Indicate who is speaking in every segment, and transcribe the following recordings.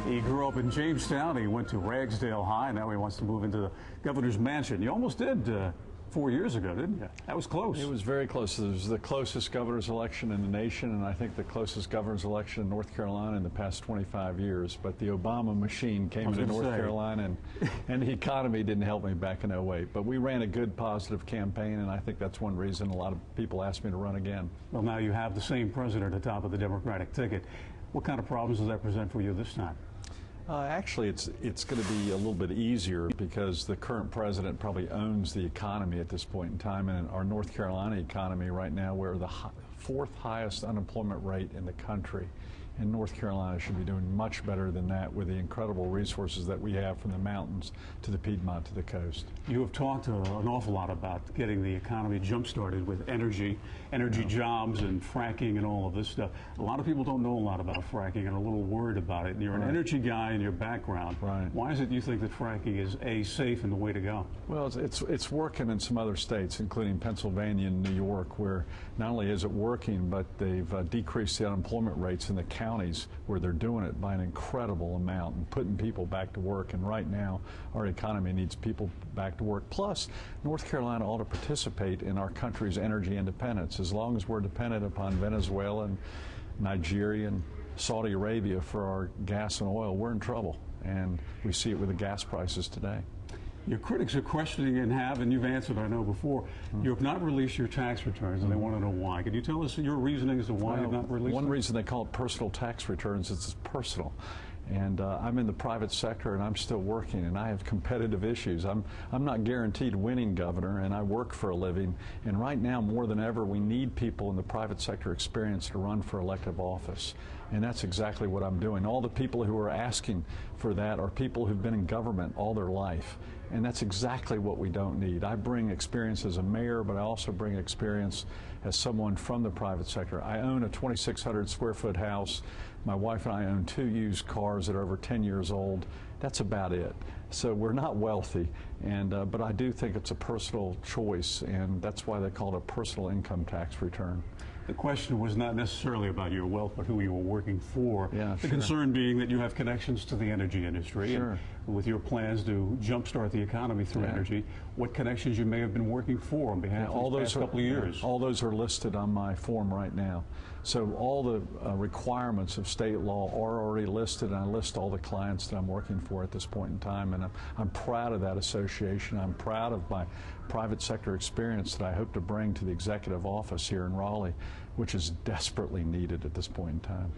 Speaker 1: He grew up in Jamestown. He went to Ragsdale High. Now he wants to move into the governor's mansion. You almost did 4 years ago, didn't you? That was close.
Speaker 2: It was very close. It was the closest governor's election in the nation, and I think the closest governor's election in North Carolina in the past 25 years. But the Obama machine came into North Carolina, and the economy didn't help me back in 08. But we ran a good, positive campaign, and I think that's one reason a lot of people asked me to run again.
Speaker 1: Well, now you have the same president at the top of the Democratic ticket. What kind of problems does that present for you this time?
Speaker 2: Actually, it's going to be a little bit easier because the current president probably owns the economy at this point in time. And our North Carolina economy right now, we're the fourth highest unemployment rate in the country. And North Carolina should be doing much better than that with the incredible resources that we have from the mountains to the Piedmont to the coast.
Speaker 1: You have talked an awful lot about getting the economy jump-started with energy jobs and fracking and all of this stuff. A lot of people don't know a lot about fracking and are a little worried about it. And you're an energy guy in your background.
Speaker 2: Right.
Speaker 1: Why is it you think that fracking is safe and the way to go?
Speaker 2: Well, it's working in some other states, including Pennsylvania and New York, where not only is it working, but they've decreased the unemployment rates in the counties where they're doing it by an incredible amount and putting people back to work. And right now, our economy needs people back to work. Plus, North Carolina ought to participate in our country's energy independence. As long as we're dependent upon Venezuela and Nigeria and Saudi Arabia for our gas and oil, we're in trouble. And we see it with the gas prices today.
Speaker 1: Your critics are questioning and you've answered, I know, before. You have not released your tax returns, and they want to know why. Can you tell us your reasoning as to why you've not released them?
Speaker 2: One reason they call it personal tax returns is it's personal. And I'm in the private sector, and I'm still working, and I have competitive issues. I'm not guaranteed winning governor, and I work for a living. And right now, more than ever, we need people in the private sector experience to run for elective office. And that's exactly what I'm doing. All the people who are asking for that are people who've been in government all their life. And that's exactly what we don't need. I bring experience as a mayor, but I also bring experience as someone from the private sector. I own a 2,600 square foot house. My wife and I own 2 used cars that are over 10 years old. That's about it. So we're not wealthy, but I do think it's a personal choice, and that's why they call it a personal income tax return.
Speaker 1: The question was not necessarily about your wealth, but who you were working for.
Speaker 2: Yeah,
Speaker 1: the concern being that you have connections to the energy industry.
Speaker 2: Sure.
Speaker 1: And with your plans to jumpstart the economy through energy, what connections you may have been working for on behalf of the past couple of years.
Speaker 2: All those are listed on my form right now. So all the requirements of state law are already listed, and I list all the clients that I'm working for at this point in time. And I'm proud of that association. I'm proud of my private sector experience that I hope to bring to the executive office here in Raleigh, which is desperately needed at this point in time.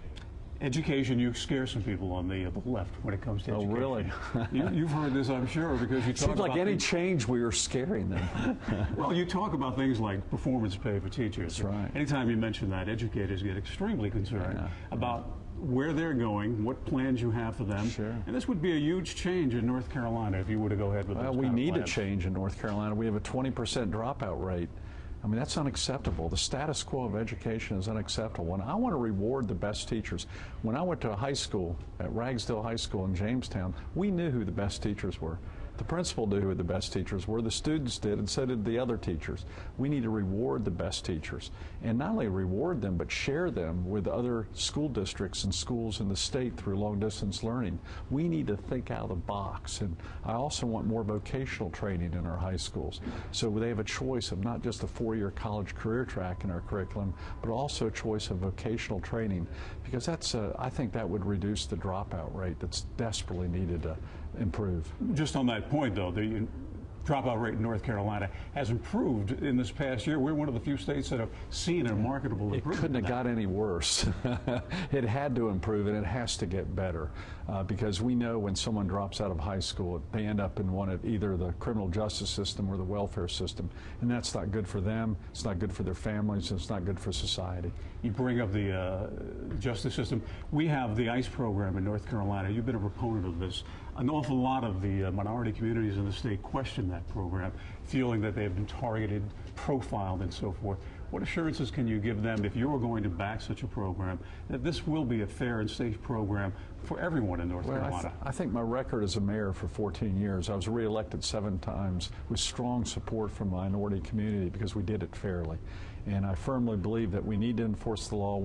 Speaker 1: Education, you scare some people on the left when it comes to education.
Speaker 2: Oh, really?
Speaker 1: You've heard this, I'm sure, because you talk
Speaker 2: Seems like any change, we are scaring them.
Speaker 1: Well, you talk about things like performance pay for teachers.
Speaker 2: That's right.
Speaker 1: Anytime you mention that, educators get extremely concerned about where they're going, what plans you have for them.
Speaker 2: Sure.
Speaker 1: And this would be a huge change in North Carolina if you were to go ahead with
Speaker 2: Well,
Speaker 1: those
Speaker 2: we need a
Speaker 1: plans.
Speaker 2: change in North Carolina. We have a 20% dropout rate. I mean, that's unacceptable. The status quo of education is unacceptable. And I want to reward the best teachers. When I went to high school, at Ragsdale High School in Jamestown, we knew who the best teachers were. The principal knew who the best teachers were, the students did, and so did the other teachers. We need to reward the best teachers, and not only reward them, but share them with other school districts and schools in the state through long-distance learning. We need to think out of the box, and I also want more vocational training in our high schools, so they have a choice of not just a 4-year college career track in our curriculum, but also a choice of vocational training, because that's, I think that would reduce the dropout rate that's desperately needed to improve.
Speaker 1: Just on that point, though, the dropout rate in North Carolina has improved in this past year. We're one of the few states that have seen a marketable improvement.
Speaker 2: It couldn't have got any worse. It had to improve, and it has to get better, because we know when someone drops out of high school, they end up in one of either the criminal justice system or the welfare system, and that's not good for them, it's not good for their families, and it's not good for society.
Speaker 1: You bring up the justice system. We have the ICE program in North Carolina. You've been a proponent of this. An awful lot of the minority communities in the state question that program, feeling that they have been targeted, profiled, and so forth. What assurances can you give them, if you're going to back such a program, that this will be a fair and safe program for everyone in North Carolina?
Speaker 2: I think my record as a mayor for 14 years, I was reelected 7 times with strong support from the minority community because we did it fairly. And I firmly believe that we need to enforce the law.